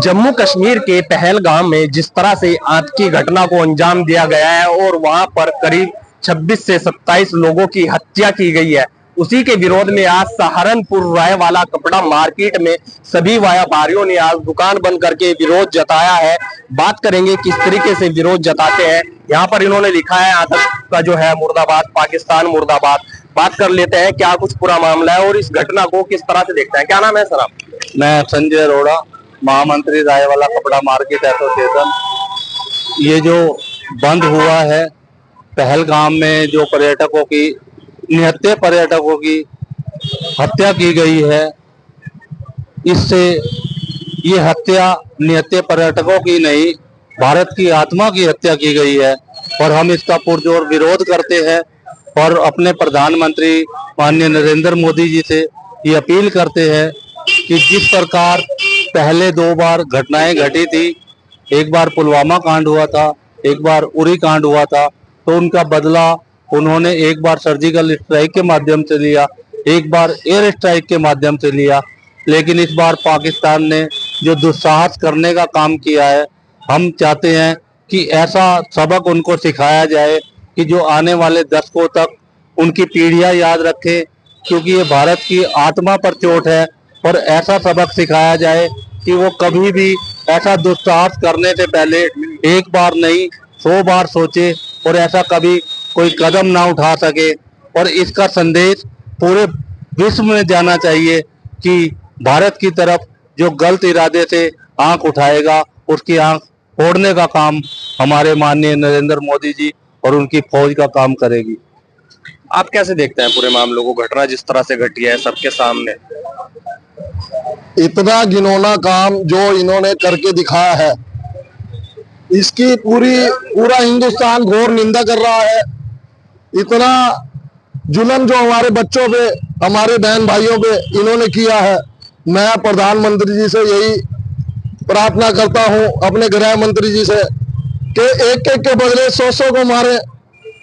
जम्मू कश्मीर के पहलगाम में जिस तरह से आतंकी घटना को अंजाम दिया गया है और वहां पर करीब 26 से 27 लोगों की हत्या की गई है, उसी के विरोध में आज सहारनपुर रायवाला कपड़ा मार्केट में सभी व्यापारियों ने आज दुकान बंद करके विरोध जताया है। बात करेंगे किस तरीके से विरोध जताते हैं। यहाँ पर इन्होंने लिखा है आतंक का जो है मुर्दाबाद, पाकिस्तान मुर्दाबाद। बात कर लेते हैं क्या कुछ पूरा मामला है और इस घटना को किस तरह से देखते हैं। क्या नाम है सर आप? मैं संजय अरोड़ा, महामंत्री रायवाला कपड़ा मार्केट एसोसिएशन। ये जो बंद हुआ है पहलगाम में, जो पर्यटकों की 69 पर्यटकों की हत्या की गई है, इससे ये हत्या 69 पर्यटकों की नहीं, भारत की आत्मा की हत्या की गई है और हम इसका पुरजोर विरोध करते हैं और अपने प्रधानमंत्री माननीय नरेंद्र मोदी जी से ये अपील करते हैं कि जिस प्रकार पहले 2 बार घटनाएं घटी थी, एक बार पुलवामा कांड हुआ था, एक बार उरी कांड हुआ था, तो उनका बदला उन्होंने एक बार सर्जिकल स्ट्राइक के माध्यम से लिया, एक बार एयर स्ट्राइक के माध्यम से लिया। लेकिन इस बार पाकिस्तान ने जो दुस्साहस करने का काम किया है, हम चाहते हैं कि ऐसा सबक उनको सिखाया जाए कि जो आने वाले दशकों तक उनकी पीढ़ियां याद रखें, क्योंकि ये भारत की आत्मा पर चोट है। और ऐसा सबक सिखाया जाए कि वो कभी भी ऐसा दुस्साहस करने से पहले एक बार नहीं 100 बार सोचे और ऐसा कभी कोई कदम ना उठा सके। और इसका संदेश पूरे विश्व में जाना चाहिए कि भारत की तरफ जो गलत इरादे से आंख उठाएगा, उसकी आंख फोड़ने का काम हमारे माननीय नरेंद्र मोदी जी और उनकी फौज का काम करेगी। आप कैसे देखते हैं पूरे मामलों को? घटना जिस तरह से घटी है सबके सामने, इतना घिनौना काम जो इन्होंने करके दिखाया है, इसकी पूरा हिंदुस्तान घोर निंदा कर रहा है। इतना जुल्म जो हमारे बच्चों पे, हमारे बहन भाइयों पे इन्होंने किया है, मैं प्रधानमंत्री जी से यही प्रार्थना करता हूं, अपने गृह मंत्री जी से, कि एक एक के बदले 100 को मारे,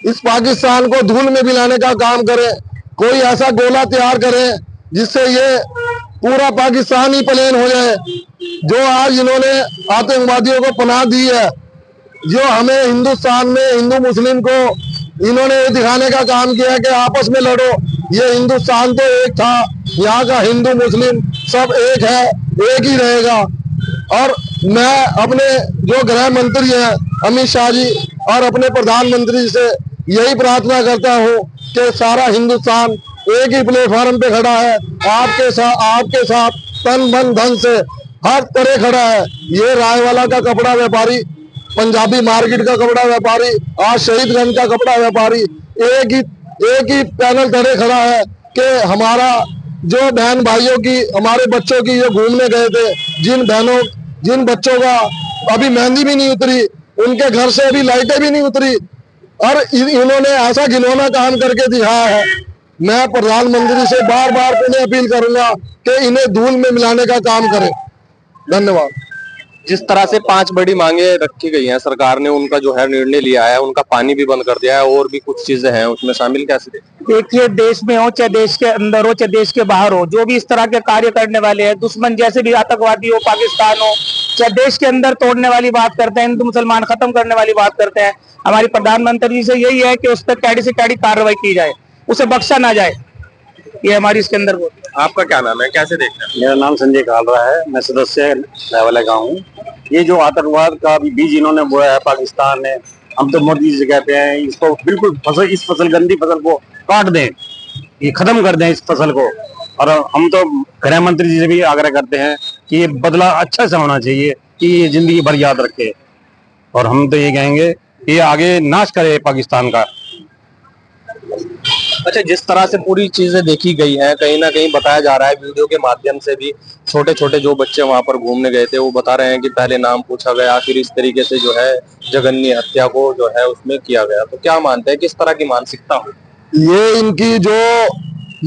इस पाकिस्तान को धूल में मिलाने का काम करें। कोई ऐसा गोला तैयार करें जिससे ये पूरा पाकिस्तान ही प्लेन हो जाए। जो आज इन्होंने आतंकवादियों को पनाह दी है, जो हमें हिंदुस्तान में हिंदू मुस्लिम को इन्होंने दिखाने का काम किया है कि आपस में लड़ो। ये हिंदुस्तान तो एक था, यहाँ का हिंदू मुस्लिम सब एक है, एक ही रहेगा। और मैं अपने जो गृह मंत्री हैं अमित शाह जी और अपने प्रधानमंत्री से यही प्रार्थना करता हूँ कि सारा हिंदुस्तान एक ही प्लेटफॉर्म पे खड़ा है, आपके साथ तन मन धन से हर तरह खड़ा है। ये रायवाला का कपड़ा व्यापारी, पंजाबी मार्केट का कपड़ा व्यापारी, आज शहीदगंज का कपड़ा व्यापारी एक ही पैनल तले खड़ा है कि हमारा जो बहन भाइयों की, हमारे बच्चों की जो घूमने गए थे, जिन बच्चों का अभी मेहंदी भी नहीं उतरी, उनके घर से अभी लाइटें भी नहीं उतरी, और इन्होंने ऐसा घिनौना काम करके दिखाया है। मैं प्रधानमंत्री से बार बार पुनः अपील करूंगा कि इन्हें धूल में मिलाने का काम करें। धन्यवाद। जिस तरह से 5 बड़ी मांगे रखी गई हैं, सरकार ने उनका जो है निर्णय लिया है, उनका पानी भी बंद कर दिया है और भी कुछ चीजें हैं उसमें शामिल, कैसे देखिए, देश में हो चाहे देश के अंदर हो चाहे देश के बाहर हो, जो भी इस तरह के कार्य करने वाले हैं, दुश्मन जैसे भी आतंकवादी हो, पाकिस्तान हो, चाहे देश के अंदर तोड़ने वाली बात करते हैं, हिंदू मुसलमान खत्म करने वाली बात करते हैं, हमारी प्रधानमंत्री जी से यही है कि उस पर कैडी से कैडी कार्रवाई की जाए, उसे बख्शा ना जाए। ये हमारी इसके अंदर वो। आपका क्या नाम है, कैसे देखते हैं? मेरा नाम संजय कालरा है, मैं सदस्य रायवाला गाँव हूँ। ये जो आतंकवाद का बीज इन्होंने बोया है पाकिस्तान ने, हम तो मोदी जी से कहते हैं इसको बिल्कुल इस गंदी फसल को काट दें, ये खत्म कर दें इस फसल को। और हम तो गृह मंत्री जी से भी आग्रह करते हैं कि ये बदला अच्छा से होना चाहिए, कि ये जिंदगी भर याद रखे। और हम तो ये कहेंगे कि ये आगे नाश करे पाकिस्तान का। अच्छा, जिस तरह से पूरी चीजें देखी गई हैं, कहीं ना कहीं बताया जा रहा है वीडियो के माध्यम से भी, छोटे छोटे जो बच्चे वहां पर घूमने गए थे वो बता रहे हैं कि पहले नाम पूछा गया, फिर इस तरीके से जो है जघन्य हत्या को जो है उसमें किया गया। तो क्या मानते हैं किस तरह की मानसिकता हो? ये इनकी जो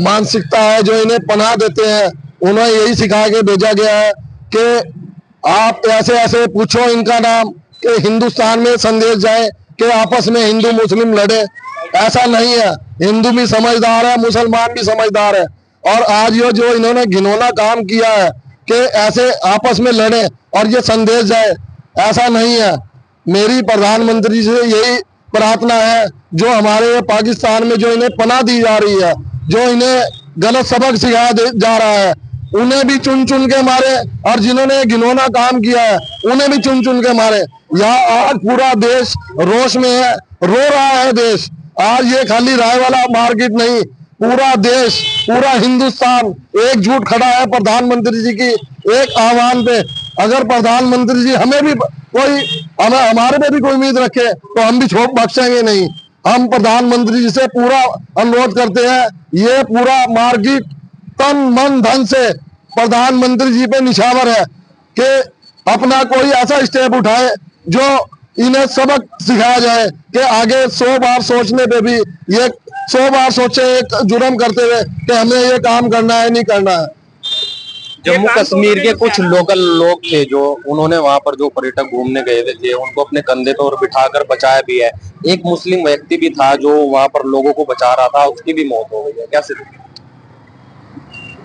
मानसिकता है, जो इन्हें पनाह देते हैं, उन्हें यही सिखा के भेजा गया है कि आप ऐसे ऐसे पूछो इनका नाम कि हिंदुस्तान में संदेश जाए कि आपस में हिंदू मुस्लिम लड़े। ऐसा नहीं है, हिंदू भी समझदार है, मुसलमान भी समझदार है। और आज ये जो इन्होंने घिनौना काम किया है, कि ऐसे आपस में लड़े और ये संदेश जाए, ऐसा नहीं है। मेरी प्रधानमंत्री से यही प्रार्थना है, जो हमारे पाकिस्तान में जो इन्हें पनाह दी जा रही है, जो इन्हें गलत सबक सिखाया जा रहा है, उन्हें भी चुन चुन के मारे, और जिन्होंने घिनौना काम किया है उन्हें भी चुन चुन के मारे। यहाँ आज पूरा देश रोष में है, रो रहा है देश। आज ये खाली रायवाला मार्केट नहीं, पूरा देश, पूरा हिंदुस्तान एकजुट खड़ा है प्रधानमंत्री जी की एक आह्वान पे। अगर प्रधानमंत्री जी हमें भी हमारे पे भी कोई उम्मीद रखे तो हम भी बख्शेंगे नहीं। हम प्रधानमंत्री जी से पूरा अनुरोध करते हैं, ये पूरा मार्केट तन मन धन से प्रधानमंत्री जी पे निछावर है कि अपना कोई ऐसा स्टेप उठाए जो इन्हें सबक सिखाया जाए कि आगे 100 बार सोचने पे भी ये 100 बार सोचे एक जुर्म करते हुए कि हमें ये काम करना है नहीं करना है। जम्मू कश्मीर के कुछ लोकल लोग थे जो उन्होंने वहां पर जो पर्यटक घूमने गए थे उनको अपने कंधे पर बिठाकर बचाया भी है। एक मुस्लिम व्यक्ति भी था जो वहां पर लोगों को बचा रहा था, उसकी भी मौत हो गई है। कैसे?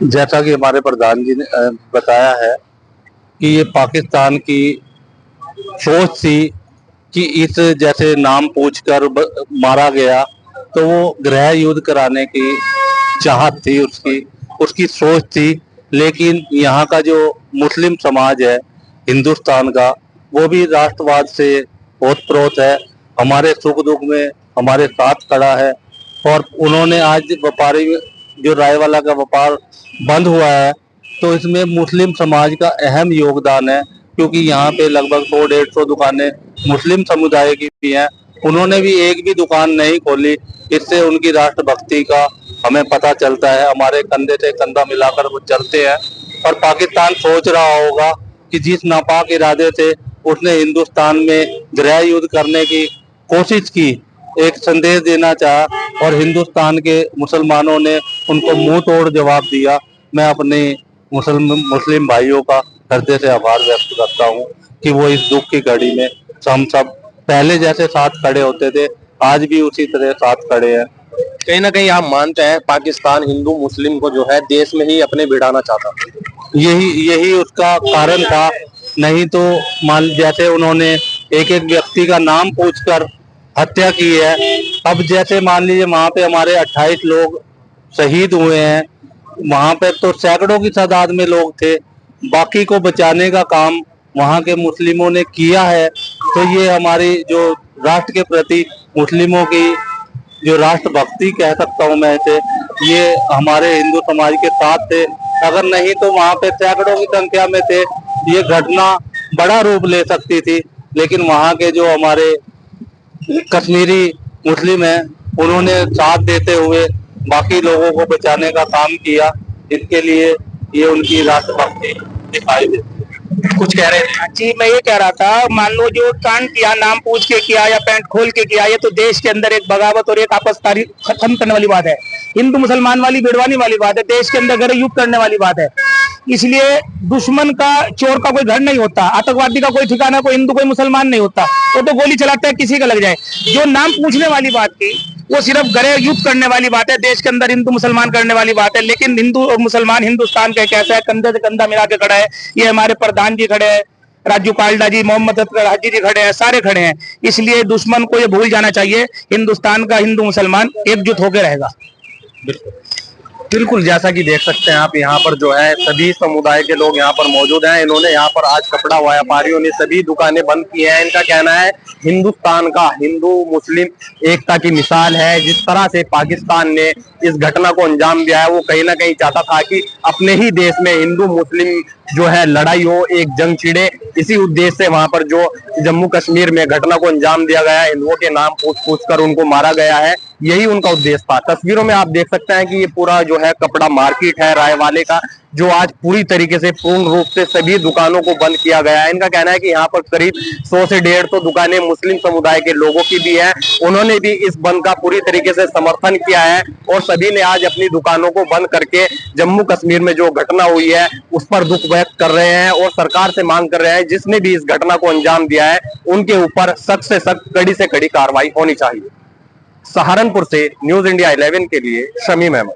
जैसा कि हमारे प्रधान जी ने बताया है कि ये पाकिस्तान की सोच थी कि इस जैसे नाम पूछकर मारा गया, तो वो गृह युद्ध कराने की चाहत थी, उसकी सोच थी। लेकिन यहाँ का जो मुस्लिम समाज है हिंदुस्तान का, वो भी राष्ट्रवाद से ओतप्रोत है, हमारे सुख दुख में हमारे साथ खड़ा है। और उन्होंने आज व्यापारी जो रायवाला का व्यापार बंद हुआ है, तो इसमें मुस्लिम समाज का अहम योगदान है, क्योंकि यहाँ पे लगभग 100-150 दुकानें मुस्लिम समुदाय की भी हैं। उन्होंने भी एक भी दुकान नहीं खोली। इससे उनकी राष्ट्रभक्ति का हमें पता चलता है। हमारे कंधे से कंधा मिलाकर वो चलते हैं। और पाकिस्तान सोच रहा होगा कि जिस नापाक इरादे से उसने हिंदुस्तान में गृह युद्ध करने की कोशिश की, एक संदेश देना चाहा और हिंदुस्तान के मुसलमानों ने उनको मुंह तोड़ जवाब दिया। मैं अपने मुस्लिम भाइयों का हृदय से आभार व्यक्त करता हूं कि वो इस दुख की घड़ी में हम सब पहले जैसे साथ खड़े होते थे, आज भी उसी तरह साथ खड़े हैं। कहीं ना कहीं आप मानते हैं पाकिस्तान हिंदू मुस्लिम को जो है देश में ही अपने बिठाना चाहता? यही उसका कारण था। नहीं तो मान जैसे उन्होंने एक एक व्यक्ति का नाम पूछकर हत्या की है। अब जैसे मान लीजिए वहां पे हमारे 28 लोग शहीद हुए हैं, वहां पे तो सैकड़ों की तादाद में लोग थे। बाकी को बचाने का काम वहां के मुस्लिमों ने किया है। तो ये हमारी जो राष्ट्र के प्रति मुस्लिमों की जो राष्ट्रभक्ति कह सकता हूँ मैं इसे, ये हमारे हिंदू समाज के साथ थे। अगर नहीं तो वहां पे सैकड़ों की संख्या में थे, ये घटना बड़ा रूप ले सकती थी। लेकिन वहां के जो हमारे कश्मीरी मुस्लिम हैं, उन्होंने साथ देते हुए बाकी लोगों को बचाने का काम किया। इसके लिए ये उनकी राष्ट्रभक्ति दिखाई देती है। कुछ कह रहे थे? जी, मैं ये कह रहा था, मान लो जो कांड किया, नाम पूछ के किया या पैंट खोल के किया, ये तो देश के अंदर एक बगावत और एक आपसदारी खत्म करने वाली बात है। हिंदू मुसलमान वाली भिड़वानी वाली बात है, देश के अंदर गृह युद्ध करने वाली बात है। इसलिए दुश्मन का, चोर का कोई घर नहीं होता, आतंकवादी का कोई ठिकाना, कोई हिंदू कोई मुसलमान नहीं होता। वो तो गोली चलाता है किसी का लग जाए। जो नाम पूछने वाली बात की, वो सिर्फ गृह युद्ध करने वाली बात है, देश के अंदर हिंदू मुसलमान करने वाली बात है। लेकिन हिंदू और मुसलमान हिंदुस्तान का कैसा है, कंधे से कंधा मिला के खड़ा है। ये हमारे प्रधान जी खड़े हैं, राजू काल्डा जी, मोहम्मद हाजी जी खड़े हैं, सारे खड़े हैं। इसलिए दुश्मन को ये भूल जाना चाहिए, हिंदुस्तान का हिंदू मुसलमान एकजुट होकर रहेगा। बिल्कुल, जैसा कि देख सकते हैं आप, यहाँ पर जो है सभी समुदाय के लोग यहाँ पर मौजूद हैं। इन्होंने यहाँ पर आज कपड़ा व्यापारियों ने सभी दुकानें बंद की हैं। इनका कहना है हिंदुस्तान का हिंदू मुस्लिम एकता की मिसाल है। जिस तरह से पाकिस्तान ने इस घटना को अंजाम दिया है, वो कहीं ना कहीं चाहता था कि अपने ही देश में हिंदू मुस्लिम जो है लड़ाई हो, एक जंग छिड़े। इसी उद्देश्य से वहां पर जो जम्मू कश्मीर में घटना को अंजाम दिया गया है, हिंदुओं के नाम पूछ कर उनको मारा गया है, यही उनका उद्देश्य था। तस्वीरों में आप देख सकते हैं कि ये पूरा जो है कपड़ा मार्केट है रायवाले का, जो आज पूरी तरीके से पूर्ण रूप से सभी दुकानों को बंद किया गया है। इनका कहना है कि यहाँ पर करीब 100 से 150 दुकानें मुस्लिम समुदाय के लोगों की भी है। उन्होंने भी इस बंद का पूरी तरीके से समर्थन किया है और सभी ने आज अपनी दुकानों को बंद करके जम्मू कश्मीर में जो घटना हुई है उस पर दुख व्यक्त कर रहे हैं और सरकार से मांग कर रहे हैं जिसने भी इस घटना को अंजाम दिया है उनके ऊपर सख्त से सख्त, कड़ी से कड़ी कार्रवाई होनी चाहिए। सहारनपुर से न्यूज इंडिया 11 के लिए शमीम अहमद।